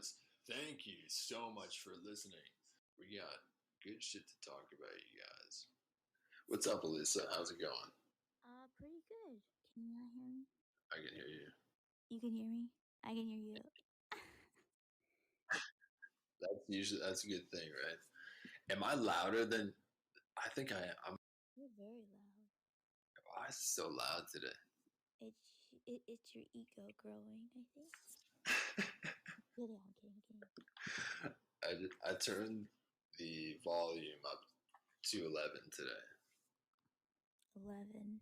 guys. Thank you so much for listening. We got good shit to talk about, you guys. What's up, Alyssa? How's it going? Pretty good. Can you not hear me? I can hear you. You can hear me? I can hear you. That's a good thing, right? Am I louder than I think I am? You're very loud. Why is it so loud today? It's your ego growing, I think. Kidding, I'm kidding. I turned the volume up to 11 today. 11.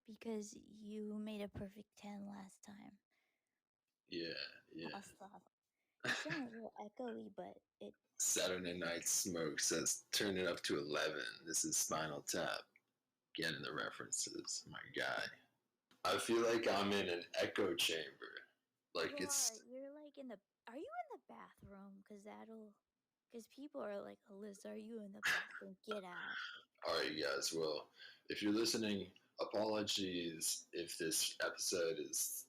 Because you made a perfect 10 last time. Yeah. I'll stop. It sounds a little echoey, but it... Saturday Night Smoke says turn it up to 11. This is Spinal Tap. Getting the references, my guy. I feel like I'm in an echo chamber. Like You're like in the... Are you in the bathroom? Because people are like, Alyssa, are you in the bathroom? Get out. Alright, you guys. Well, if you're listening, apologies if this episode is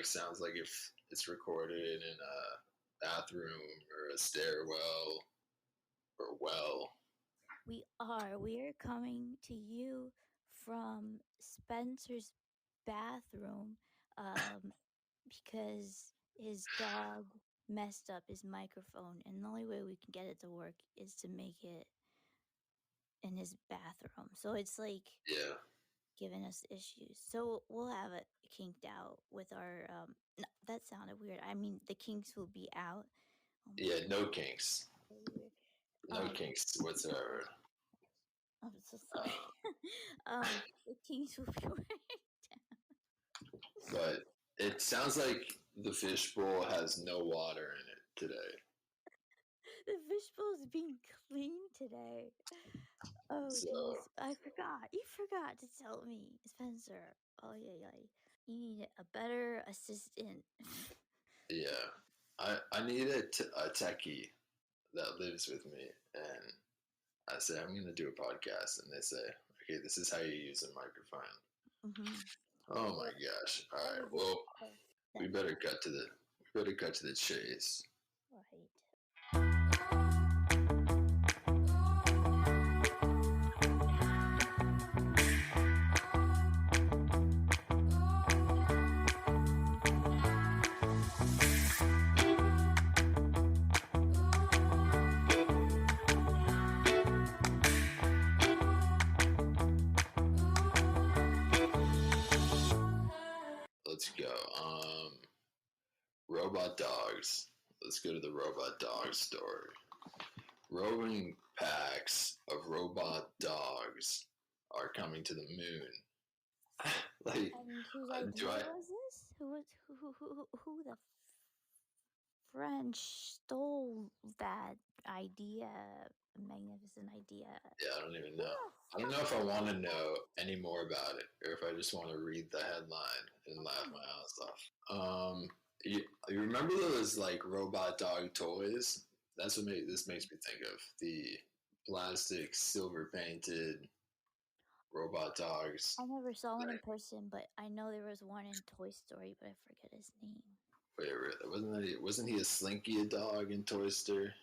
sounds like if it's recorded in a bathroom or a stairwell or well. We are coming to you from Spencer's bathroom because his dog messed up his microphone, and the only way we can get it to work is to make it in his bathroom. So it's like giving us issues. So we'll have it kinked out with our no, that sounded weird. I mean, the kinks will be out. Yeah, no kinks. No kinks whatsoever. I'm so sorry. The kinks will be right down. But it sounds like the fishbowl has no water in it today. The fishbowl is being cleaned today. Oh, so, I forgot. You forgot to tell me, Spencer. Oh, yeah. You need a better assistant. Yeah. I need a techie that lives with me. And I say, I'm going to do a podcast. And they say, okay, this is how you use a microphone. Mm-hmm. Oh, my gosh. All right. Well, we better cut to the chase. Right. Let's go. Robot dogs. Let's go to the robot dog story. Roving packs of robot dogs are coming to the moon. And whose idea was this? Who the French stole that idea? Magnificent idea. Yeah, I don't even know. I don't know if I want to know any more about it, or if I just want to read the headline and laugh my ass off. You remember those robot dog toys? That's what this makes me think of. The plastic, silver painted robot dogs. I never saw one in person, but I know there was one in Toy Story, but I forget his name. Wait, really? Wasn't he a Slinky dog in Toy Story?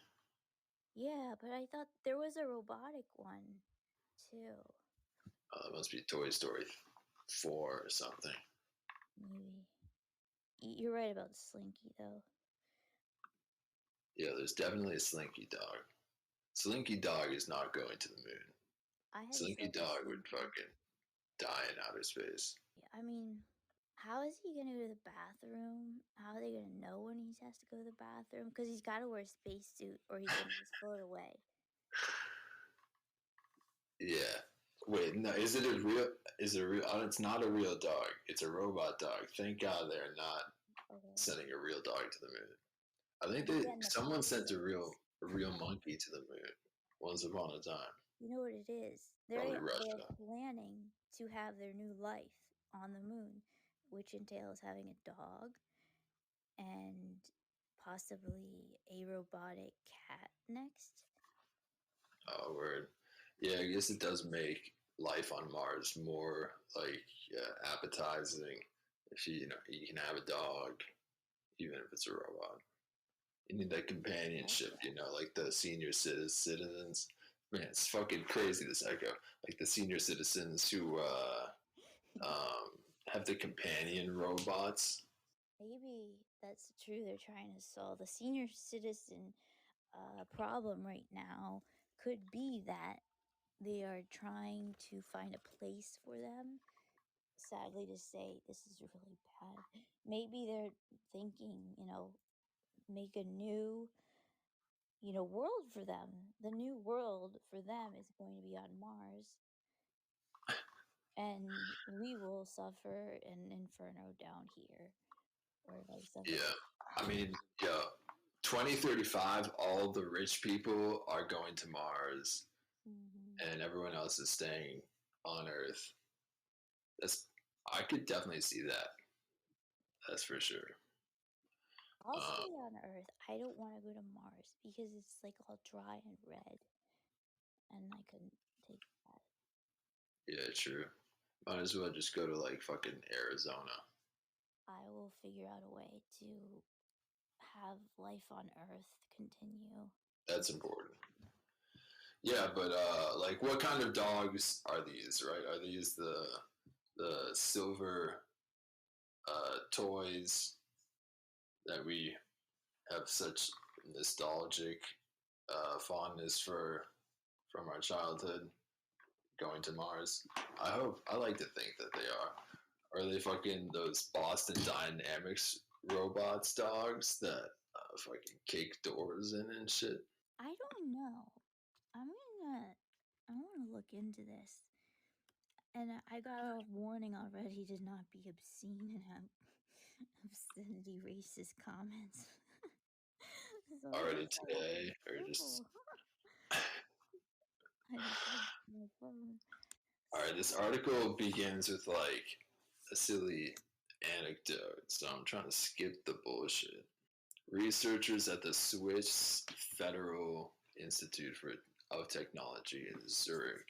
Yeah, but I thought there was a robotic one too. It must be Toy Story 4 or something. Maybe. You're right about Slinky, though. Yeah, there's definitely a Slinky dog. Slinky dog is not going to the moon. Slinky dog would fucking die in outer space. Yeah, I mean, how is he going to go to the bathroom? How are they going to know when he has to go to the bathroom? Because he's got to wear a spacesuit or he's going to just float away. Yeah. Wait, no, is it a real? It's not a real dog. It's a robot dog. Thank God they're not sending a real dog to the moon. I think someone sent a real monkey to the moon once upon a time. You know what it is? They're planning to have their new life on the moon, which entails having a dog and possibly a robotic cat next. Oh, word. Yeah, I guess it does make life on Mars more appetizing if you can have a dog even if it's a robot. You need that companionship, you know, like the senior citizens. Man, it's fucking crazy, this echo. Like the senior citizens who have the companion robots. Maybe that's true. They're trying to solve the senior citizen problem right now. Could be that they are trying to find a place for them. Sadly to say, this is really bad. Maybe they're thinking, make a new, world for them. The new world for them is going to be on Mars. And we will suffer an inferno down here. Or like something. Yeah. I mean, yeah. 2035, all the rich people are going to Mars, and everyone else is staying on Earth. I could definitely see that. That's for sure. I'll stay on Earth. I don't want to go to Mars because it's like all dry and red, and I couldn't take that. Yeah, true. Might as well just go to like fucking Arizona. I will figure out a way to have life on Earth continue. That's important. Yeah, but like, what kind of dogs are these? Right? Are these the silver toys that we have such nostalgic fondness for from our childhood, going to Mars? I like to think that they are. Are they fucking those Boston Dynamics robots dogs that fucking kick doors in and shit? I don't know. I want to look into this. And I got a warning already to not be obscene and have obscenity racist comments. So already today, or just... I just have my phone. Alright, this article begins with like a silly anecdote, so I'm trying to skip the bullshit. Researchers at the Swiss Federal Institute of Technology in Zurich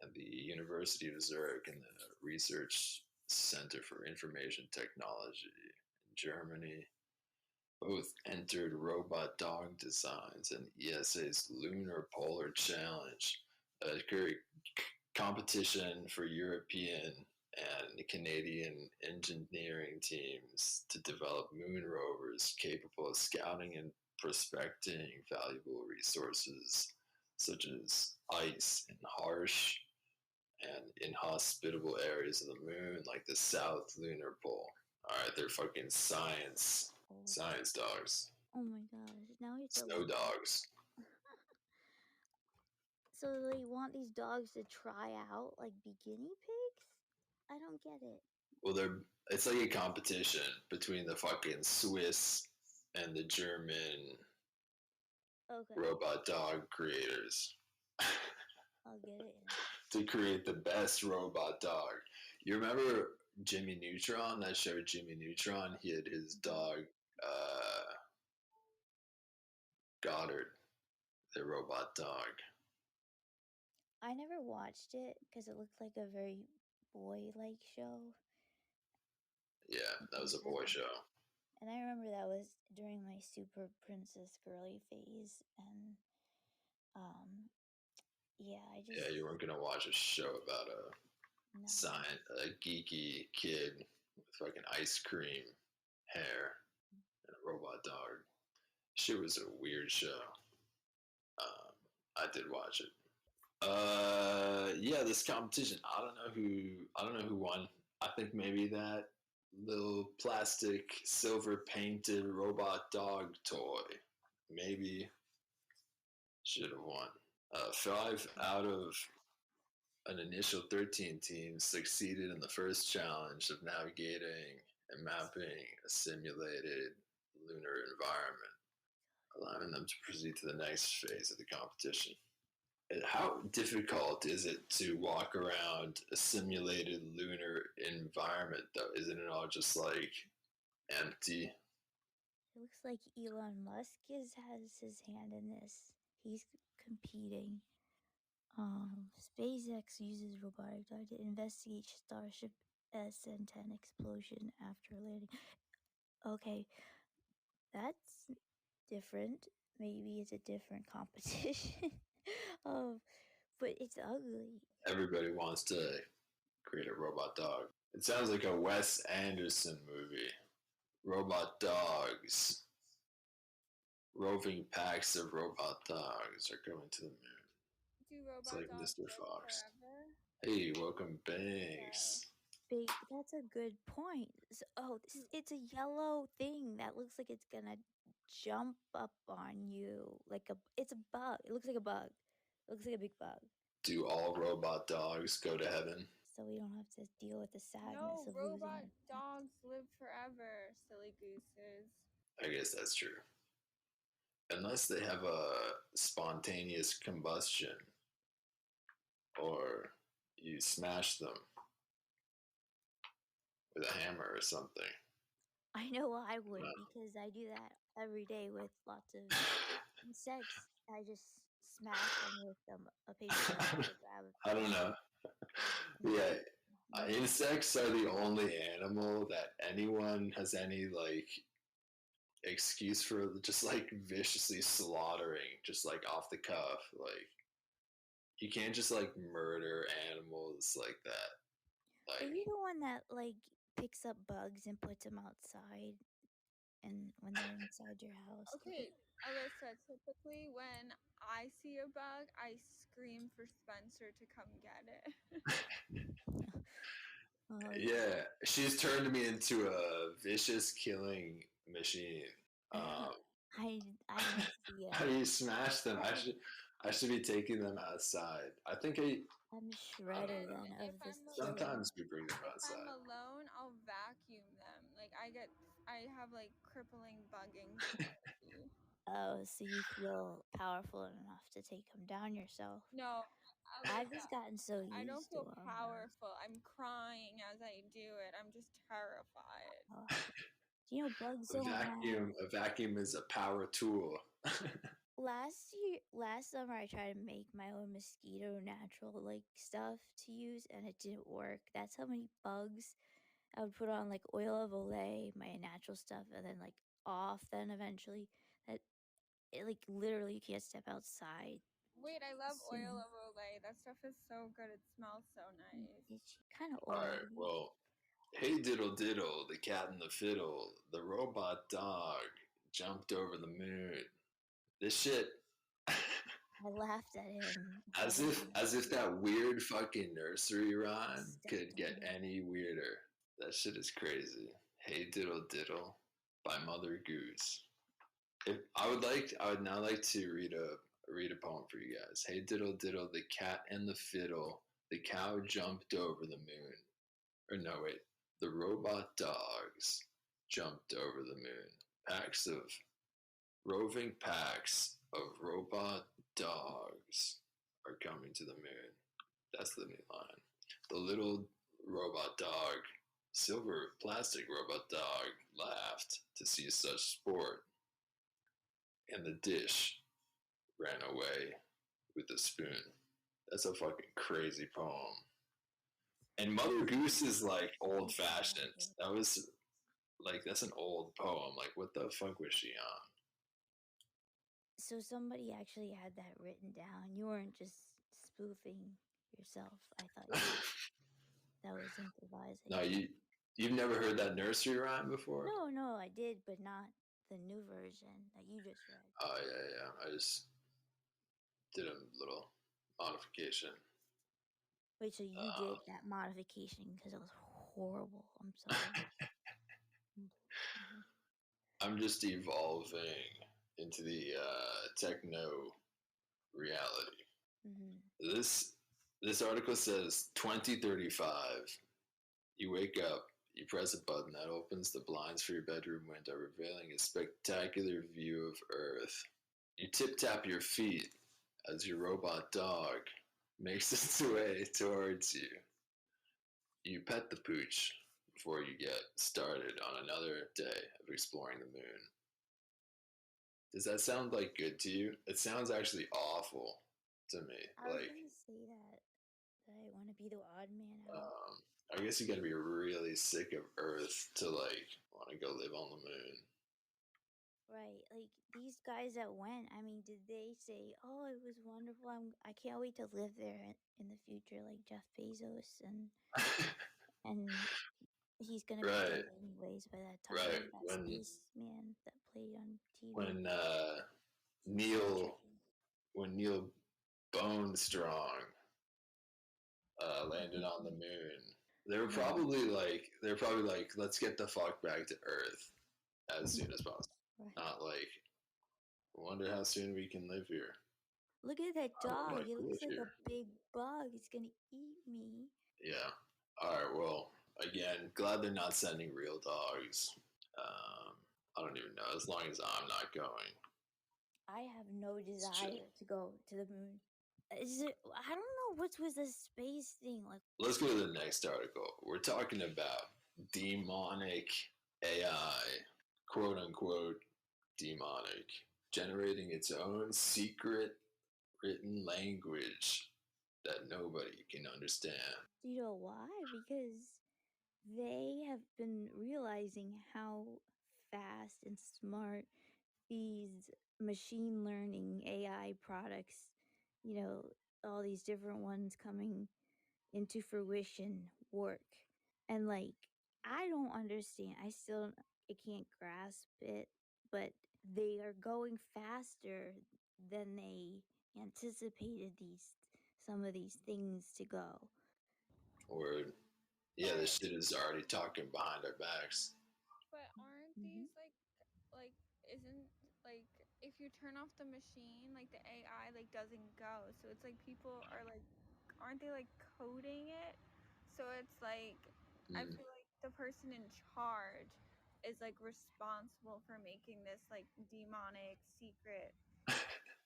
and the University of Zurich and the Research Center for Information Technology in Germany both entered robot dog designs in ESA's Lunar Polar Challenge, a competition for European and Canadian engineering teams to develop moon rovers capable of scouting and prospecting valuable resources such as ice in harsh and inhospitable areas of the moon, like the South Lunar Pole. All right, they're fucking science dogs. Oh my gosh! Now it's snow dogs. So they want these dogs to try out like be guinea pigs? I don't get it. Well, it's like a competition between the fucking Swiss and the German robot dog creators. I'll get it. To create the best robot dog. You remember Jimmy Neutron? That show Jimmy Neutron? He had his dog, Goddard, the robot dog. I never watched it because it looked like a very boy-like show. Yeah, that was a boy show. And I remember that was during my super princess girly phase, and yeah, Yeah, you weren't gonna watch a show about a geeky kid with fucking ice cream hair and a robot dog. Shit was a weird show. I did watch it. Yeah, this competition. I don't know who won. I think maybe that little plastic silver painted robot dog toy maybe should have won. 5 out of an initial 13 teams succeeded in the first challenge of navigating and mapping a simulated lunar environment, allowing them to proceed to the next phase of the competition. How difficult is it to walk around a simulated lunar environment, though? Isn't it all just like empty? It looks like Elon Musk has his hand in this. He's competing. SpaceX uses robotic dog to investigate Starship S10 explosion after landing. Okay, that's different. Maybe it's a different competition. But it's ugly. Everybody wants to create a robot dog. It sounds like a Wes Anderson movie. Robot dogs. Roving packs of robot dogs are going to the moon. Do robot It's like dogs Mr. live Fox. forever? Hey, welcome, Banks. That's a good point. It's a yellow thing that looks like it's gonna jump up on you it's a bug. It looks like a bug. It looks like a big bug. Do all robot dogs go to heaven? So we don't have to deal with the sadness No, of robot losing dogs live forever, silly gooses. I guess that's true. Unless they have a spontaneous combustion or you smash them with a hammer or something. I know I would because I do that every day with lots of insects. I just smash them with a paper towel. I don't know. Yeah, insects are the only animal that anyone has any like excuse for just like viciously slaughtering, just like off the cuff. Like you can't just like murder animals like that. Like, are you the one that like picks up bugs and puts them outside, and when they're inside your house? Okay, Alyssa. Typically, when I see a bug, I scream for Spencer to come get it. Yeah, she's turned me into a vicious killing machine. I don't see it. How do you smash them? I should be taking them outside. I think I'm a shredder then of this. Sometimes we bring them outside. If I'm alone, I'll vacuum them. Like I have like crippling bug anxiety. Oh, so you feel powerful enough to take them down yourself? No, I've just gotten so used to I don't feel them. powerful. I'm crying as I do it. I'm just terrified. Oh. You know, bugs don't A vacuum is a power tool. Last summer, I tried to make my own mosquito natural like stuff to use, and it didn't work. That's how many bugs I would put on, like oil of Olay, my natural stuff, and then like off. Then eventually, that it like literally you can't step outside. Wait, I love oil of Olay. That stuff is so good. It smells so nice. It's kind of old. All right, well, hey diddle diddle, the cat and the fiddle, the robot dog jumped over the moon. This shit. I laughed at him. As if that weird fucking nursery rhyme could get any weirder. That shit is crazy. Hey diddle diddle by Mother Goose. I would now like to read a poem for you guys. Hey diddle diddle, the cat and the fiddle, the cow jumped over the moon. Or no, wait. The robot dogs jumped over the moon. Roving packs of robot dogs are coming to the moon. That's the new line. The little robot dog, silver plastic robot dog, laughed to see such sport. And the dish ran away with the spoon. That's a fucking crazy poem. And Mother Goose is like old fashioned. That was like, that's an old poem. Like, what the fuck was she on? So somebody actually had that written down. You weren't just spoofing yourself. I thought that was improvising. No, you've never heard that nursery rhyme before? No, I did, but not the new version that you just read. Oh yeah. I just did a little modification. Wait, so you did that modification because it was horrible. I'm sorry. I'm just evolving into the techno reality. Mm-hmm. This article says 2035. You wake up, you press a button that opens the blinds for your bedroom window, revealing a spectacular view of Earth. You tip-tap your feet as your robot dog makes its way towards you. You pet the pooch before you get started on another day of exploring the moon. Does that sound like good to you? It sounds actually awful to me. I was gonna say that I want to be the odd man out. I guess you gotta be really sick of Earth to like want to go live on the moon. Right. Like these guys that went, I mean, did they say, "Oh, it was wonderful. I can't wait to live there in the future," like Jeff Bezos, and he's gonna be Right. dead anyways by that time. Right. That spaceman that played on TV. When Neil Bonestrong landed on the moon, they're probably like, let's get the fuck back to Earth as soon as possible. Right. Not like, I wonder how soon we can live here. Look at that dog. It looks like a big bug. It's gonna eat me. Yeah. All right. Well, again, glad they're not sending real dogs. I don't even know. As long as I'm not going. I have no desire to go to the moon. Is it? I don't know what's with the space thing. Like, let's go to the next article. We're talking about demonic AI, quote unquote, demonic, generating its own secret written language that nobody can understand. You know why? Because they have been realizing how fast and smart these machine learning AI products, all these different ones coming into fruition work. And like, I don't understand. I can't grasp it, but they are going faster than they anticipated some of these things to go. Word. Yeah, this shit is already talking behind our backs. But aren't these isn't like if you turn off the machine, like the AI doesn't go. So it's like people are aren't they coding it? So it's I feel like the person in charge is responsible for making this demonic secret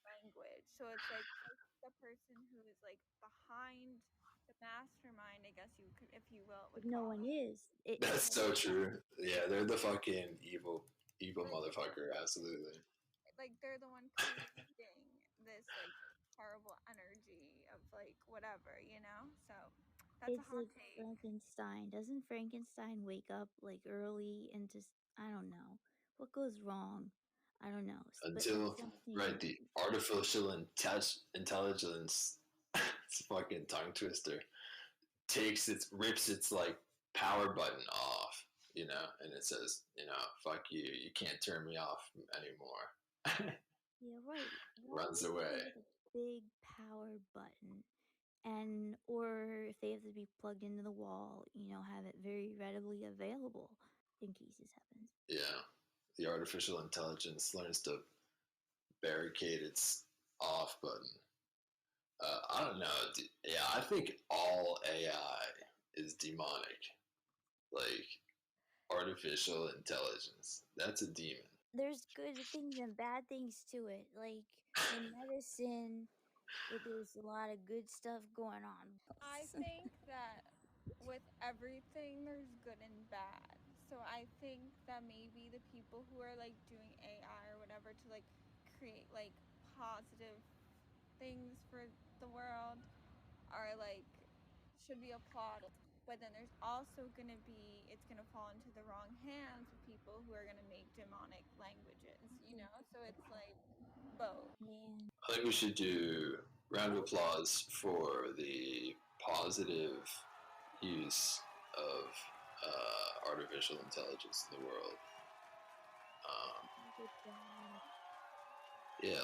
language. So it's like the person who is behind the mastermind, I guess if you will, would no call one it. is. That's so true. Yeah, they're the fucking evil motherfucker. Absolutely. They're the one creating this horrible energy of whatever, So that's it's a hot like take. Frankenstein. Doesn't Frankenstein wake up early and just, I don't know what goes wrong? I don't know. Until the artificial intelligence, it's a fucking tongue twister, rips its power button off, and it says, fuck you, you can't turn me off anymore. Yeah, right. Runs away. A big power button, or if they have to be plugged into the wall, have it very readily available in case this happens. Yeah, the artificial intelligence learns to barricade its off button. I don't know. Yeah, I think all AI is demonic. Like, artificial intelligence. That's a demon. There's good things and bad things to it. Like, in medicine, there's a lot of good stuff going on. I think that with everything, there's good and bad. So I think that maybe the people who are doing AI or whatever to create positive things for the world are should be applauded. But then there's also gonna be, it's gonna fall into the wrong hands of people who are gonna make demonic languages, So it's both. Man. I think we should do round of applause for the positive use of artificial intelligence in the world. Yeah,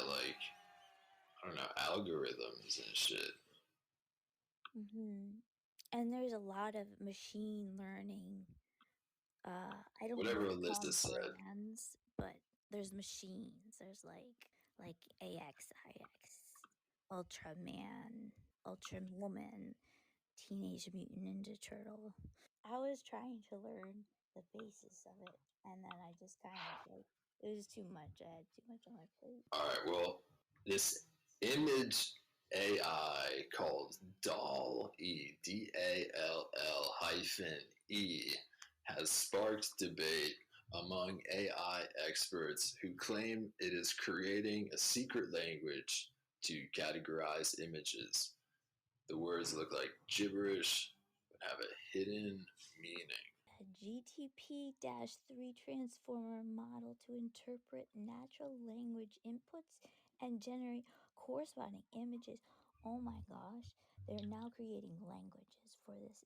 I don't know, algorithms and shit. And there's a lot of machine learning. I don't Whatever know Alyssa said. Brands, but there's machines. There's like AXIX, Ultraman, Ultrawoman, Teenage Mutant Ninja Turtle. I was trying to learn the basis of it, and then I just kind of it was too much. I had too much on my plate. All right, well, this image AI called DALL-E, DALL-E, has sparked debate among AI experts who claim it is creating a secret language to categorize images. The words look like gibberish, but have a hidden meaning. a GTP-3 transformer model to interpret natural language inputs and generate corresponding images. Oh my gosh, they're now creating languages for this.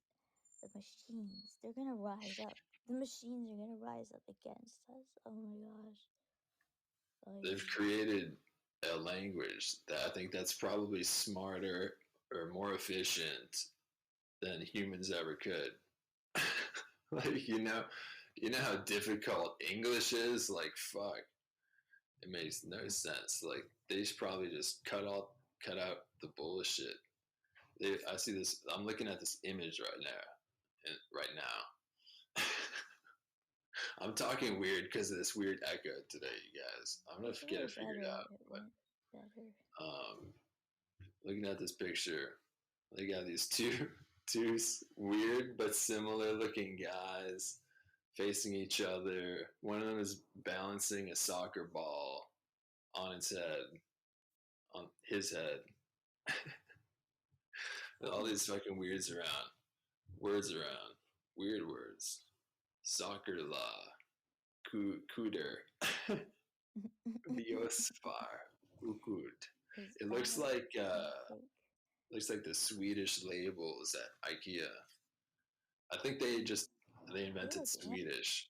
The machines, they're gonna rise up. The machines are gonna rise up against us. Oh my gosh. They've created a language that I think that's probably smarter or more efficient than humans ever could. Like, you know how difficult English is? Like, fuck. It makes no sense. Like, they should probably just cut out the bullshit. I see this. I'm looking at this image right now. I'm talking weird because of this weird echo today, you guys. I'm gonna get it figured out. But looking at this picture, they got these two weird but similar looking guys facing each other. One of them is balancing a soccer ball on his head. All these fucking words around, weird words. Soccer law, cooter, biosfar, ukud. It looks like the Swedish labels at IKEA. I think they invented Swedish.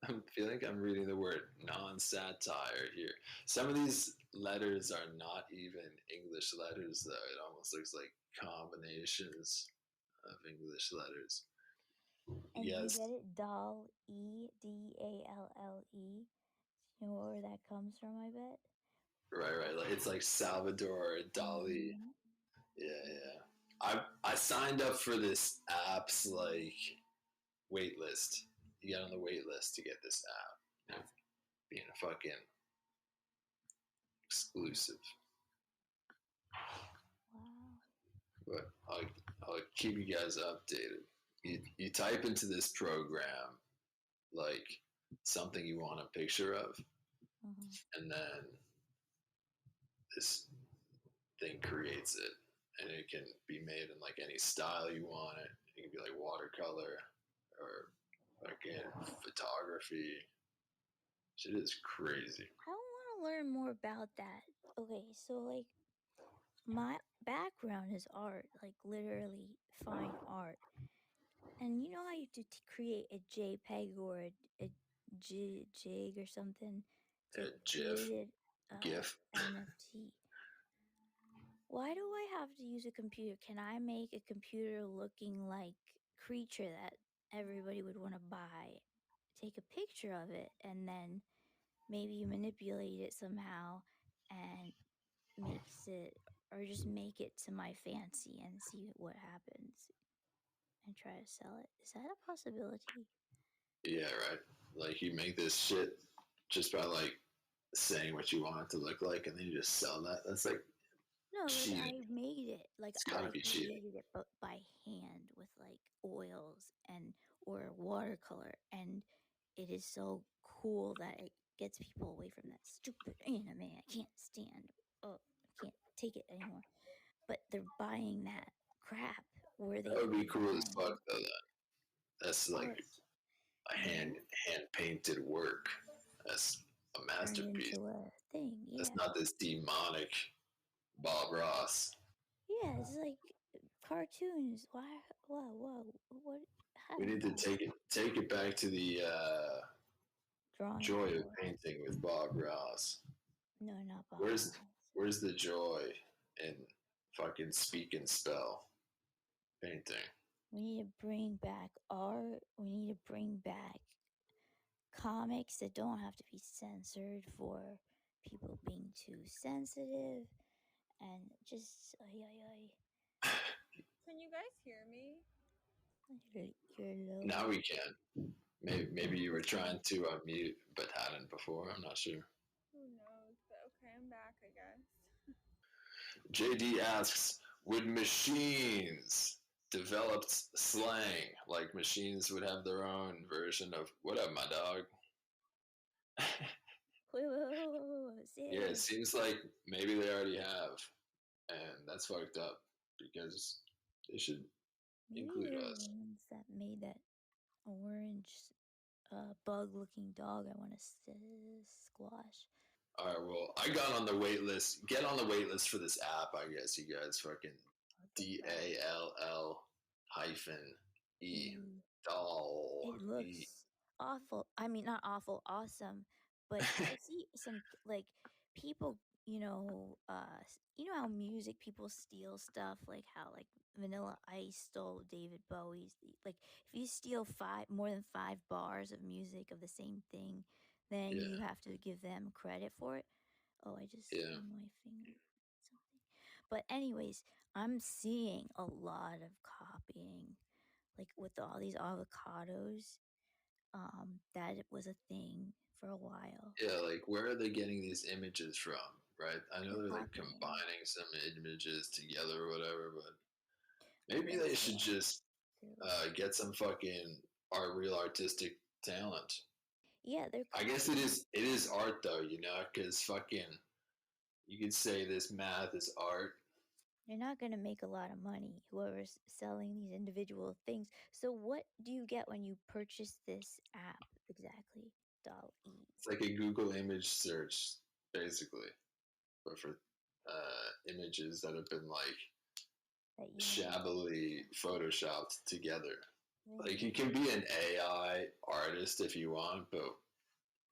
I'm feeling I'm reading the word non-satire here. Some of these letters are not even English letters, though. It almost looks like combinations of English letters. And yes. You get it? Dall, Edalle. You know where that comes from, I bet? Right. Like, it's like Salvador Dali. Mm-hmm. Yeah. I signed up for this app's like wait list. You get on the wait list to get this app. You know, being a fucking exclusive. Wow. But I'll keep you guys updated. You type into this program like something you want a picture of, and then this thing creates it, and it can be made in like any style you want it. It can be like watercolor or again photography. Shit is crazy. I want to learn more about that. Okay, so like my background is art, like literally fine art. And you know how you have to create a JPEG or a jig or something to create GIF NFT. Why do I have to use a computer? Can I make a computer looking like creature that everybody would want to buy? Take a picture of it and then maybe manipulate it somehow and makes it, or just make it to my fancy and see what happens and try to sell it. Is that a possibility? Yeah, right. Like you make this shit just by like saying what you want it to look like, and then you just sell that. That's like no, like I made it. Like it's gotta I be created it, but by hand with like oils or watercolor, and it is so cool that it gets people away from that stupid anime. I can't stand. Oh, I can't take it anymore. But they're buying that crap. Where they? That would be cool as fuck, though. That's like a hand painted work. That's a masterpiece. Into a thing. Yeah. That's not this demonic Bob Ross. Yeah, it's like cartoons. Why? Whoa. What? We need to take it back to the joy of painting with Bob Ross. No, not Bob. Where's the joy in fucking speak and spell painting? We need to bring back art. We need to bring back comics that don't have to be censored for people being too sensitive, and just Can you guys hear me? You're low. Now we can. Maybe you were trying to unmute but hadn't before. I'm not sure. Who knows? But okay, I'm back, I guess. JD asks, would machines developed slang like machines would have their own version of "What up, my dog"? Yeah, it seems like maybe they already have, and that's fucked up because they should include us. That made that orange bug-looking dog I want to squash. All right, well, I got on the wait list. Get on the wait list for this app, I guess. You guys fucking DALL hyphen E doll. It looks awful. I mean, not awful, awesome. But I see some like people, you know how music people steal stuff, like how like Vanilla Ice stole David Bowie's. Like if you steal more than 5 bars of music of the same thing, then you have to give them credit for it. Oh, I just on my finger something. But anyways, I'm seeing a lot of copying, like with all these avocados. That it was a thing for a while. Yeah, like where are they getting these images from? Right? I know they're like combining some images together or whatever, but maybe they should just get some fucking real artistic talent. Yeah, I guess it is art though, you know, because fucking you could say this math is art. They're not going to make a lot of money, whoever's selling these individual things. So what do you get when you purchase this app exactly? DALL-E. It's like a Google image search, basically, but for images that have been like shabbily photoshopped together. Like you can be an AI artist if you want, but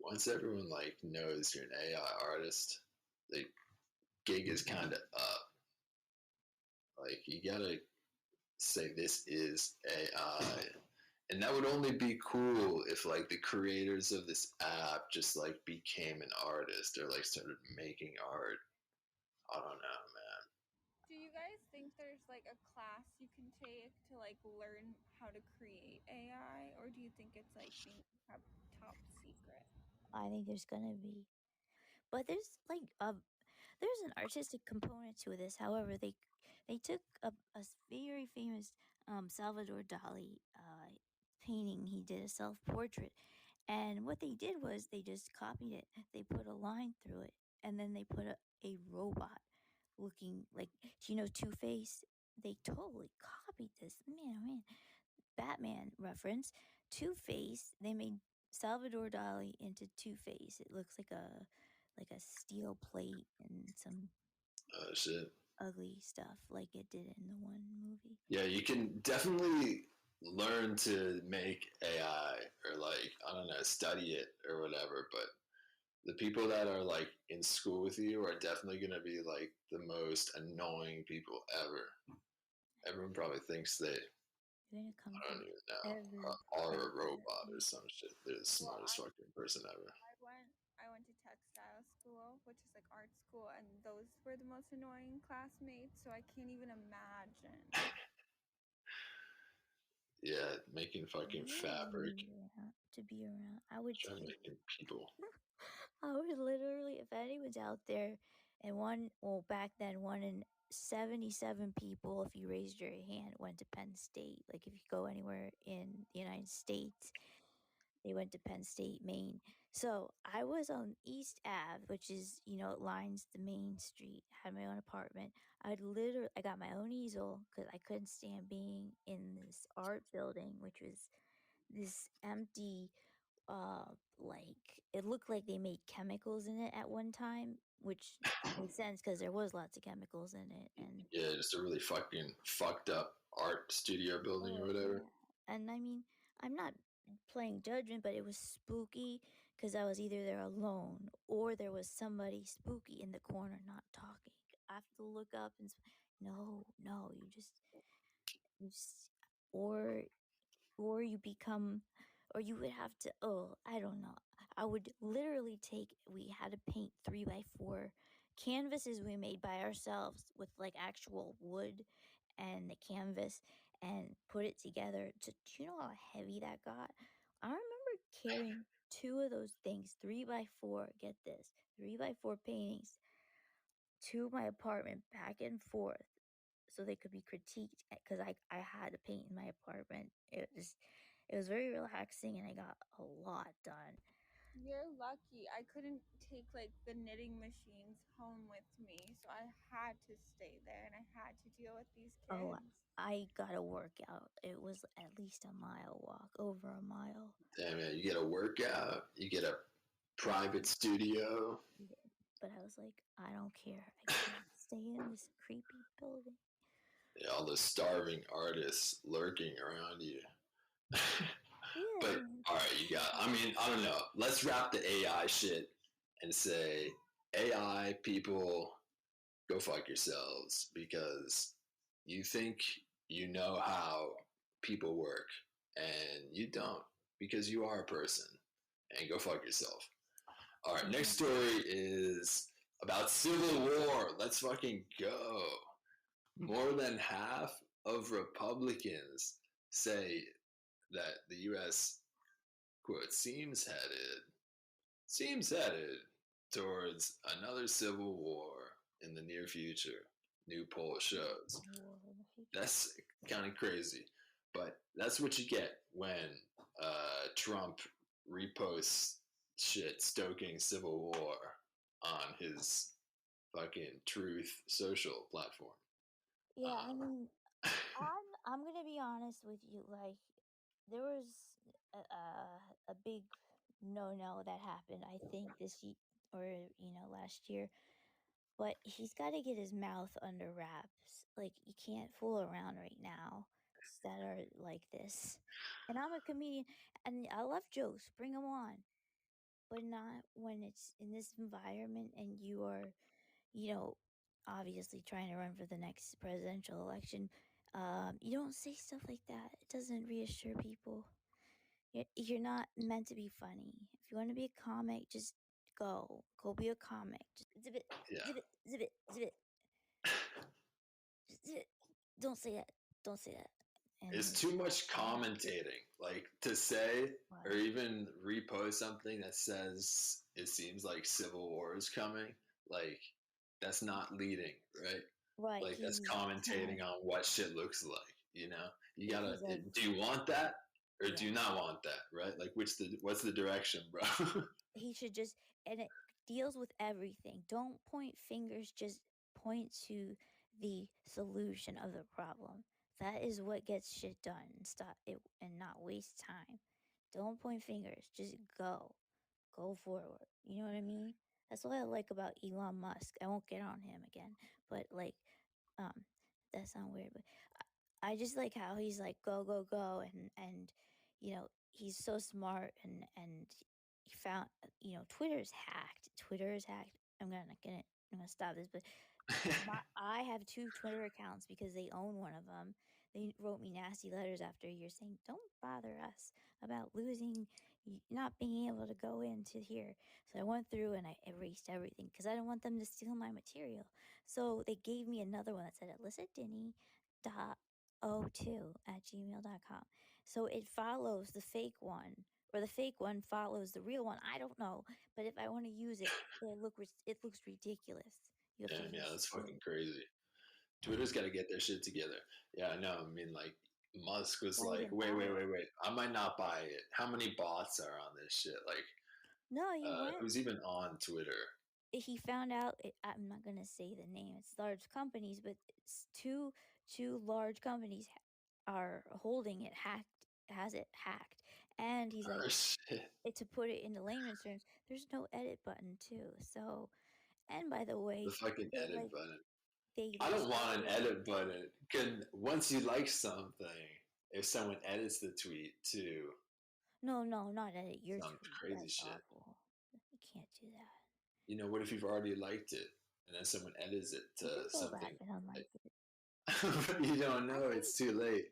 once everyone like knows you're an AI artist, the gig is kind of up. Like you gotta say this is AI, and that would only be cool if like the creators of this app just like became an artist or like started making art. I don't know, man. Do you guys think there's like a class you can take to like learn how to create AI, or do you think it's like being kept top secret? I think there's gonna be, but there's like there's an artistic component to this. However, they took a very famous Salvador Dali painting. He did a self-portrait, and what they did was they just copied it. They put a line through it, and then they put a robot looking like, do you know Two-Face? They totally copied this. Man, oh man. Batman reference. Two-Face, they made Salvador Dali into Two-Face. It looks like a steel plate and some shit. ugly stuff like it did in the one movie. Yeah, you can definitely learn to make AI or like I don't know, study it or whatever, but the people that are like in school with you are definitely going to be like the most annoying people ever. Everyone probably thinks they I don't even know are a robot or some shit. They're the smartest fucking person ever. I went to textile school, which is like art school, and those were the most annoying classmates, so I can't even imagine. Yeah, making fucking fabric. To be around. I would making people. I would literally, if anyone's out there, and back then, 1 in 77 people, if you raised your hand, went to Penn State. Like if you go anywhere in the United States, they went to Penn State, Maine. So I was on East Ave, which is, it lines the main street, had my own apartment. I got my own easel because I couldn't stand being in this art building, which was this empty, like it looked like they made chemicals in it at one time, which made sense because there was lots of chemicals in it. And yeah, just a really fucking fucked up art studio building or whatever. Yeah. And I mean, I'm not playing judgment, but it was spooky because I was either there alone or there was somebody spooky in the corner not talking. I have to look up and no, you just or you become, or you would have to, I don't know. I would literally we had to paint 3x4 canvases we made by ourselves with like actual wood and the canvas and put it together. Do you know how heavy that got? I remember carrying 2 of those things, 3x4, get this, 3x4 paintings to my apartment back and forth so they could be critiqued because I had to paint in my apartment. It was very relaxing and I got a lot done. You're lucky. I couldn't take like the knitting machines home with me, so I had to stay there and I had to deal with these kids. Oh, I got a workout. It was at least a mile walk, over a mile. Damn it! You get a workout. You get a private studio. But I was like, I don't care. I can't stay in this creepy building. Yeah, all the starving artists lurking around you. But all right, you got. I mean, I don't know. Let's wrap the AI shit and say AI people go fuck yourselves because you think you know how people work and you don't because you are a person and go fuck yourself. All right, next story is about Civil War. Let's fucking go. More than half of Republicans say that the U.S. quote seems headed towards another civil war in the near future. New poll shows. That's kind of crazy, but that's what you get when Trump reposts shit stoking civil war on his fucking Truth social platform. Yeah, I mean, I'm gonna be honest with you. Like, there was a big no that happened. I think this year or last year. But he's got to get his mouth under wraps. Like, you can't fool around right now that are like this. And I'm a comedian, and I love jokes. Bring them on. But not when it's in this environment and you are, obviously trying to run for the next presidential election. You don't say stuff like that. It doesn't reassure people. You're not meant to be funny. If you want to be a comic, just go be a comic. Just zip it, zip it. Don't say that. And it's too much commentating. Like, to say or even repost something that says it seems like civil war is coming, like, that's not leading, right? Right. Like, that's commentating on what shit looks like, you know? You gotta, do you want that or do you not want that, right? Like, what's the direction, bro? He should just, and it deals with everything. Don't point fingers, just point to the solution of the problem. That is what gets shit done. Stop it and not waste time. Don't point fingers. Just go forward. You know what I mean? That's what I like about Elon Musk. I won't get on him again, but like, that sounds weird, but I just like how he's like go and he's so smart and he found Twitter is hacked. I'm gonna stop this, but I have 2 Twitter accounts because they own one of them. They wrote me nasty letters after a year saying, "Don't bother us about losing, not being able to go into here." So I went through and I erased everything because I didn't want them to steal my material. So they gave me another one that said Alyssa Dini .02@gmail.com. So it follows the fake one, or the fake one follows the real one. I don't know, but if I want to use it, it looks ridiculous. Damn, yeah, that's fucking crazy. Twitter's got to get their shit together. Yeah, I know. I mean, like, Musk was like, wait. I might not buy it. How many bots are on this shit? Like, no, who's even on Twitter? He found out. I'm not gonna say the name. It's large companies, but it's two large companies are holding it has it hacked, and he's like, to put it into layman's terms, there's no edit button too. So, and by the way, the fucking edit button. I don't want an edit button. Once you like something, if someone edits the tweet too. No, not edit your tweet. Crazy That's shit. Awful. You can't do that. You know, what if you've already liked it and then someone edits it to something? Back and unlike it. But you don't know. It's too late.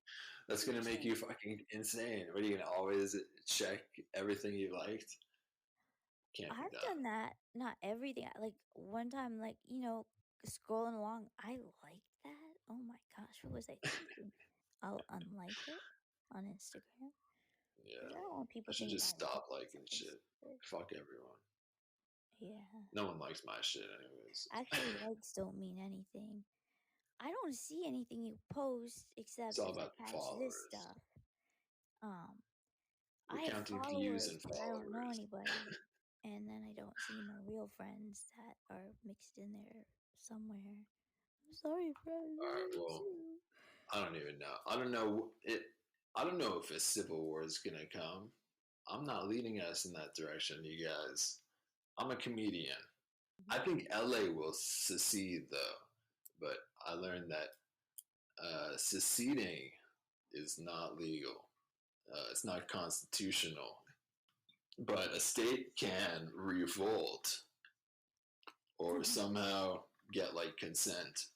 That's gonna make you fucking insane. What are you gonna always check everything you liked? Can't be I've done that. Not everything. Like one time, like scrolling along, I liked that. Oh my gosh, what was I thinking? I'll unlike it on Instagram. Yeah, I don't want people I should just stop liking shit. Fuck everyone. Yeah. No one likes my shit anyways. Actually, likes don't mean anything. I don't see anything you post except it's all about followers. This stuff. We're counting views and followers. I don't know anybody. and then I don't see my real friends that are mixed in there somewhere. I'm sorry, friends. All right, well, I don't even know. I don't know it. I don't know if a civil war is gonna come. I'm not leading us in that direction, you guys. I'm a comedian. I think LA will secede though, but I learned that seceding is not legal. It's not constitutional. But a state can revolt or somehow get like consent,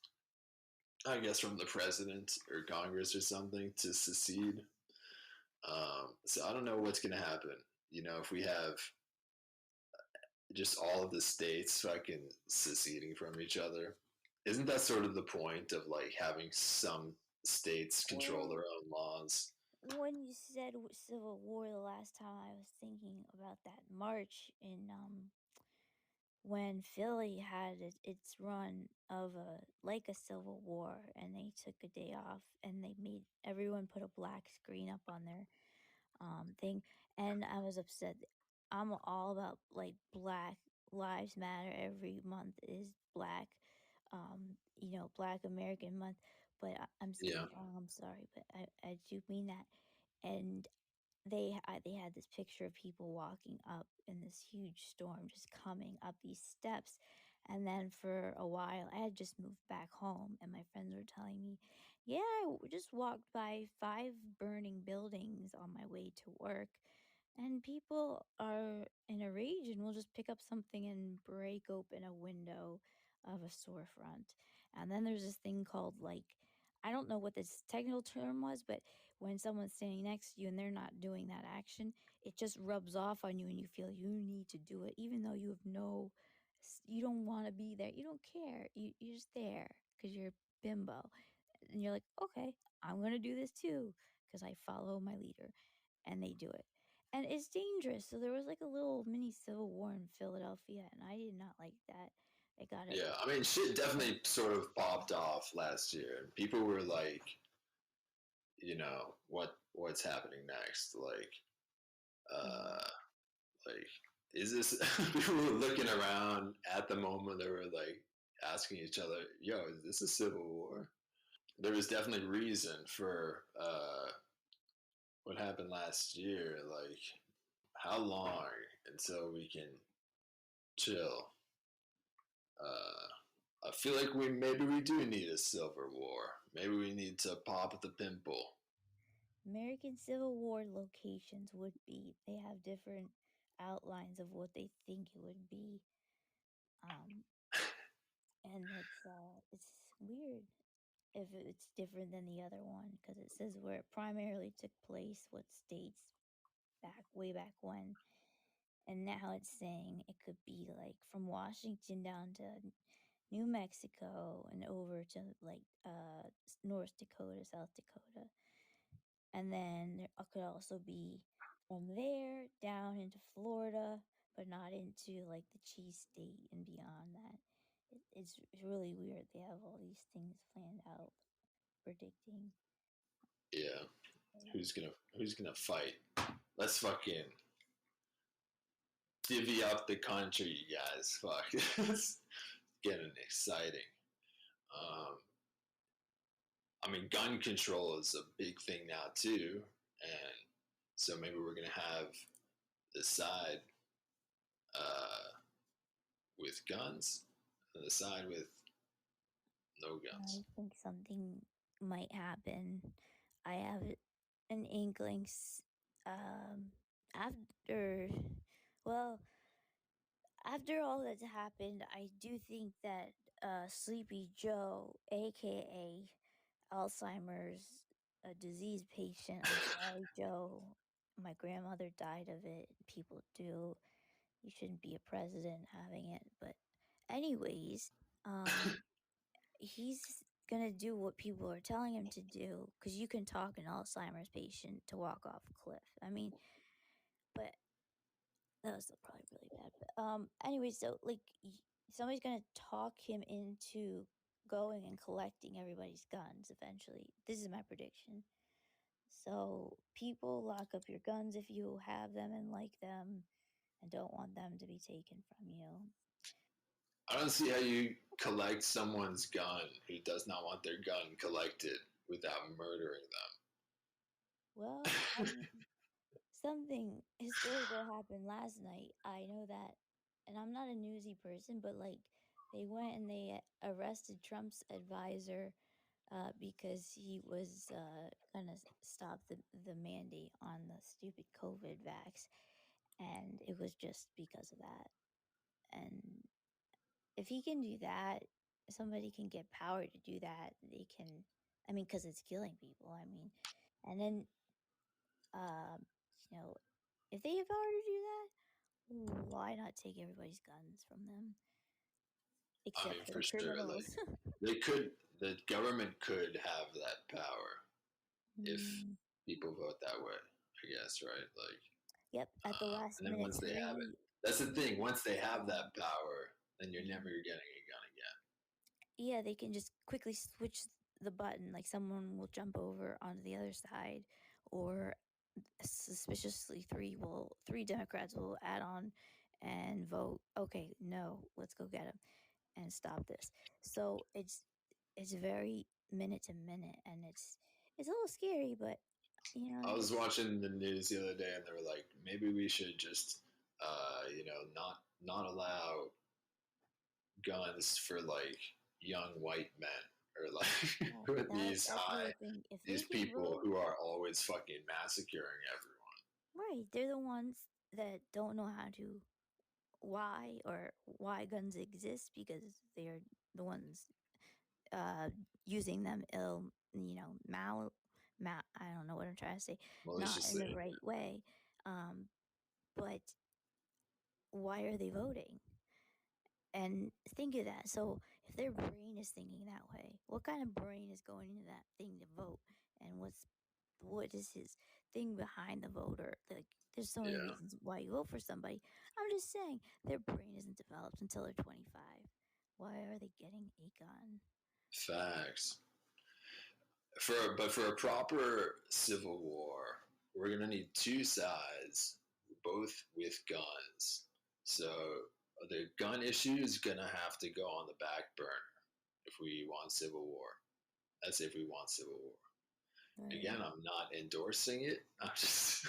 I guess, from the president or Congress or something to secede. So I don't know what's going to happen. You know, if we have just all of the states fucking seceding from each other, isn't that sort of the point of like having some states control their own laws? When you said civil war the last time, I was thinking about that march in when Philly had its run of a civil war, and they took a day off, and they made everyone put a black screen up on their thing, and I was upset. I'm all about like Black Lives Matter. Every month is Black, Black American month. But I'm sorry, but I do mean that. And they had this picture of people walking up in this huge storm, just coming up these steps. And then for a while, I had just moved back home, and my friends were telling me, yeah, I just walked by 5 burning buildings on my way to work. And people are in a rage and will just pick up something and break open a window of a storefront. And then there's this thing called, like, I don't know what this technical term was, but when someone's standing next to you and they're not doing that action, it just rubs off on you and you feel you need to do it, even though you don't want to be there. You don't care. You're just there because you're bimbo. And you're like, okay, I'm going to do this too because I follow my leader, and they do it. And it's dangerous. So there was like a little mini civil war in Philadelphia, and I did not like that. I got it. Yeah, I mean, shit definitely sort of popped off last year. People were like, you know, what's happening next? Like, is this? People were looking around at the moment. They were like asking each other, "Yo, is this a civil war?" There was definitely reason for what happened last year. Like, how long until we can chill? I feel like we do need a civil war. Maybe we need to pop the pimple. American Civil War locations would be. They have different outlines of what they think it would be. And it's weird if it's different than the other one, because it says where it primarily took place, what states way back when. And now it's saying it could be like from Washington down to New Mexico and over to like North Dakota, South Dakota. And then there could also be from there down into Florida, but not into like the cheese state and beyond that. It's really weird. They have all these things planned out, predicting. Yeah, who's gonna fight? Let's fucking divvy up the country, you guys. Fuck, it's getting exciting. Um, I mean, gun control is a big thing now too, and so maybe we're gonna have the side with guns and the side with no guns. I think something might happen. I have an inkling. After, well, after all that's happened, I do think that Sleepy Joe, aka Alzheimer's, a disease patient. I'm sorry, Joe. My grandmother died of it. People do. You shouldn't be a president having it. But, anyways, he's gonna do what people are telling him to do, because you can talk an Alzheimer's patient to walk off a cliff. I mean, but that was probably really bad. But anyway, so like somebody's gonna talk him into going and collecting everybody's guns eventually. This is my prediction. So people lock up your guns if you have them and like them, and don't want them to be taken from you. I don't see how you collect someone's gun who does not want their gun collected without murdering them. Well, I mean, something historical happened last night. I know that, and I'm not a newsy person, but like they went and they arrested Trump's advisor because he was gonna stop the mandate on the stupid COVID vax, and it was just because of that. And if he can do that, somebody can get power to do that. They can, I mean, because it's killing people. I mean, and then, um, you know, if they have power to do that, why not take everybody's guns from them? Except for criminals. Sure, the government could have that power if people vote that way, I guess, right? Like, yep, at the last and then minute. once they have it, that's the thing. Once they have that power, then you're never getting a gun again. Yeah, they can just quickly switch the button. Like someone will jump over onto the other side, or suspiciously three Democrats will add on and vote. Okay, no, let's go get him and stop this. So it's very minute to minute, and it's a little scary, but you know. I was watching the news the other day, and they were like, maybe we should just, not allow guns for like young white men or like these people who are always fucking massacring everyone. Right, they're the ones that don't know how to why guns exist, because they're the ones using them I don't know what I'm trying to say, not in the right way. But why are they voting? And think of that. So if their brain is thinking that way, what kind of brain is going into that thing to vote? And what is his thing behind the voter? Like, there's so many reasons why you vote for somebody. I'm just saying their brain isn't developed until they're 25. Why are they getting a gun? Facts. But for a proper civil war, we're gonna need two sides, both with guns. So the gun issue is gonna have to go on the back burner if we want civil war. That's if we want civil war. Right. Again, I'm not endorsing it. I'm just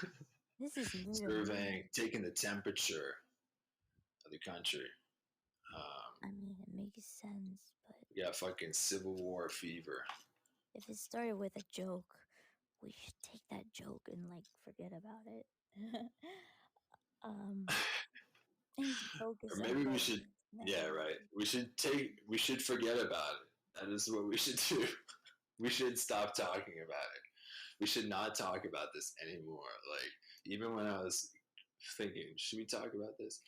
this is surveying, taking the temperature of the country. I mean, it makes sense, but we got fucking civil war fever. If it started with a joke, we should take that joke and like forget about it. And focus. Or maybe we should. Yeah, right. We should forget about it. That is what we should do. We should stop talking about it. We should not talk about this anymore. Like, even when I was thinking, should we talk about this?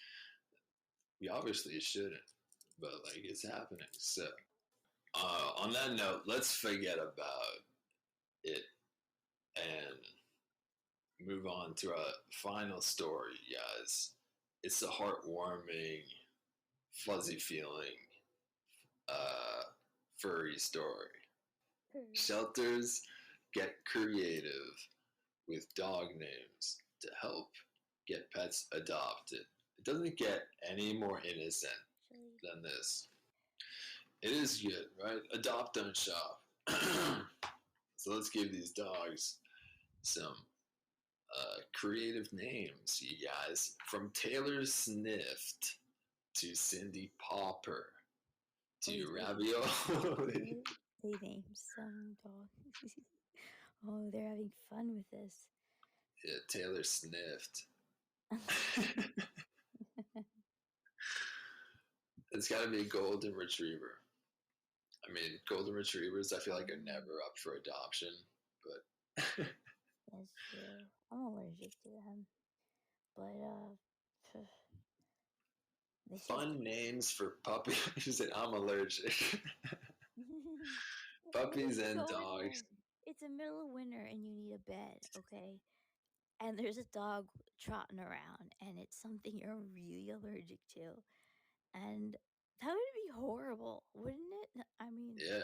We obviously shouldn't, but like, it's happening. So, on that note, let's forget about it and move on to our final story, guys. It's a heartwarming, fuzzy feeling, furry story. Shelters get creative with dog names to help get pets adopted. It doesn't get any more innocent than this. It is good, right? Adopt, don't shop. So let's give these dogs some creative names, you guys. From Taylor Snift to Cindy Popper to Ravioli. They named some dogs. Oh, they're having fun with this. Yeah, Taylor Snift. It's got to be a golden retriever. I mean, golden retrievers, I feel like are never up for adoption, but that's true. I'm allergic to them, but fun names for puppies. You said I'm allergic. Puppies and dogs. It's the middle of winter and you need a bed, okay? And there's a dog trotting around, and it's something you're really allergic to, and that would be horrible, wouldn't it? I mean, yeah,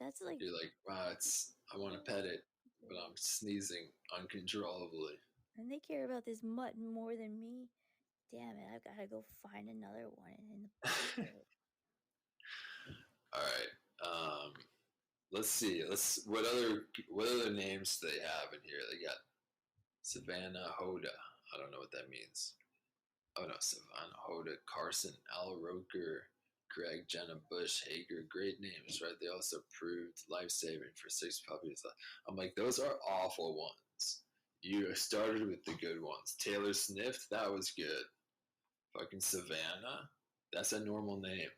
that's like, you're like, wow, I want to pet it, but I'm sneezing uncontrollably. And they care about this mutton more than me. damn it, I've got to go find another one in the pool. All right. Let's see. What other names do they have in here? They got Savannah Hoda. I don't know what that means. Oh no, Savannah Hoda, Carson, Al Roker, Greg, Jenna Bush, Hager. Great names, right? They also proved life-saving for 6 puppies. I'm like, those are awful ones. You started with the good ones. Taylor Snift, that was good. Fucking Savannah, that's a normal name.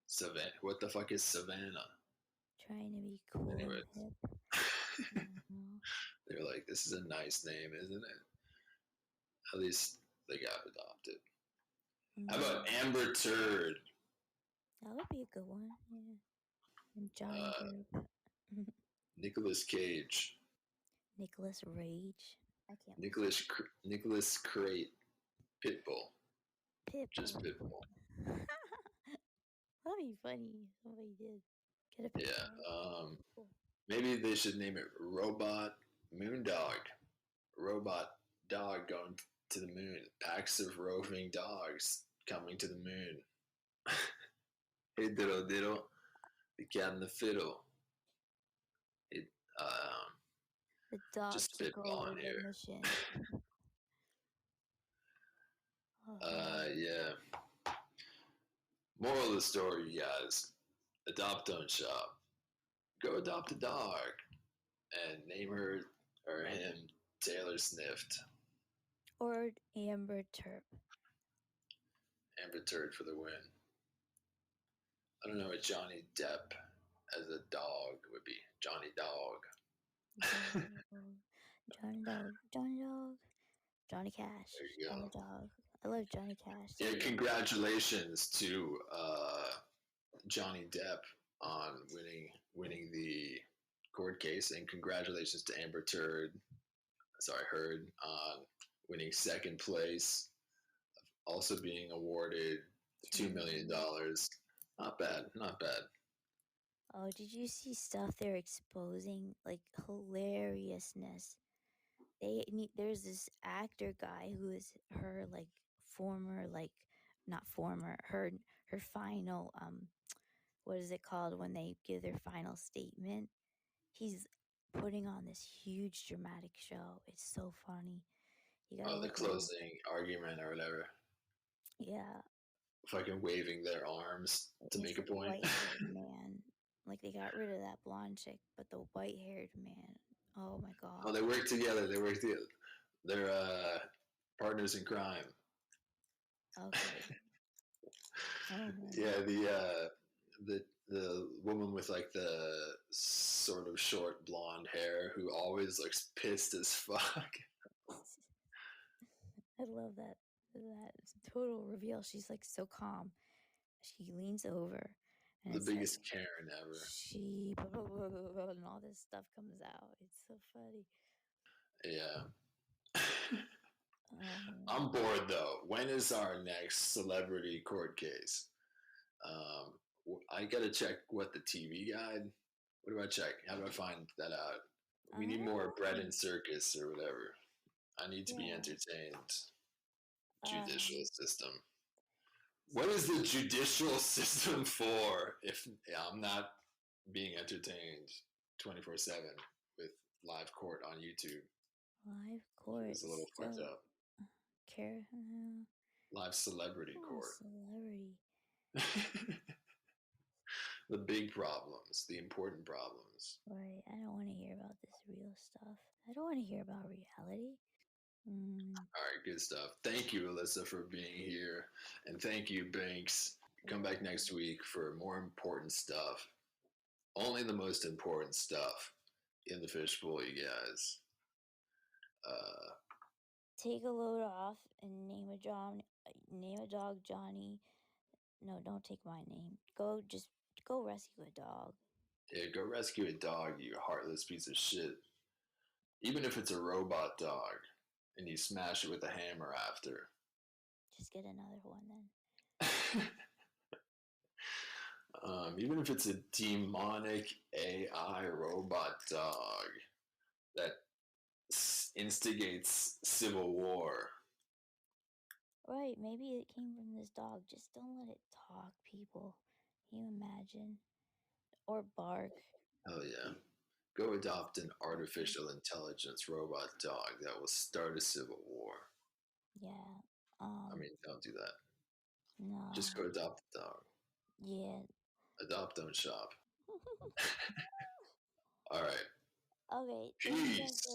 Savannah, what the fuck is Savannah? Trying to be cool and hip. They're like, this is a nice name, isn't it? At least they got adopted. How about Amber Turd? That would be a good one. Yeah. And Johnny Depp. Nicolas Cage. Nicolas Rage. I can't. Nicholas Crate. Pitbull. Just Pitbull. That'd be funny. Somebody did. Get a picture. Yeah. Maybe they should name it Robot Moondog. Robot dog going to the moon. Packs of roving dogs coming to the moon. Hey diddle diddle, the cat and the fiddle. The dog just spitballing here. Yeah. Moral of the story, you guys: adopt, don't shop. Go adopt a dog and name her or him Taylor Snift. Or Amber Turd. Amber Turd for the win. I don't know what Johnny Depp as a dog would be. Johnny Dog. Johnny Dog. Johnny Cash. There you go. Johnny Dog. I love Johnny Cash. Yeah, congratulations to Johnny Depp on winning the court case, and congratulations to Amber Heard on winning second place, also being awarded $2 million. Not bad. Oh, did you see stuff they're exposing? Like hilariousness. There's this actor guy who is her like former, like not former, her final what is it called when they give their final statement? He's putting on this huge dramatic show. It's so funny. You gotta the closing argument or whatever. Yeah. Fucking waving their arms to make a point. White-haired man. Like they got rid of that blonde chick, but the white-haired man. Oh my god. Oh, they work together. They're partners in crime. Okay. Yeah, the woman with like the sort of short blonde hair who always looks pissed as fuck. I love that total reveal. She's like so calm. She leans over. And the biggest like, Karen ever. She and all this stuff comes out. It's so funny. Yeah. I'm bored though. When is our next celebrity court case? I gotta check what the TV guide. What do I check? How do I find that out? We need more bread and circus or whatever. I need to be entertained. Judicial system. What is the judicial system for if I'm not being entertained 24/7 with live court on YouTube? Live court. It's a little fucked up. Live celebrity court. Celebrity. The big problems, the important problems. Right. I don't want to hear about this real stuff. I don't want to hear about reality. All right, good stuff. Thank you, Alyssa, for being here. And thank you, Binx. Come back next week for more important stuff. Only the most important stuff in the fishbowl, you guys. Take a load off and name a dog Johnny. No, don't take my name. Go rescue a dog. Yeah, go rescue a dog, you heartless piece of shit. Even if it's a robot dog and you smash it with a hammer after. Just get another one then. Even if it's a demonic AI robot dog that instigates civil war. Right, maybe it came from this dog. Just don't let it talk, people. Can you imagine? Or bark. Oh yeah. Go adopt an artificial intelligence robot dog that will start a civil war. Yeah. I mean, don't do that. No. Just go adopt the dog. Yeah. Adopt, don't shop. All right. Okay. Peace.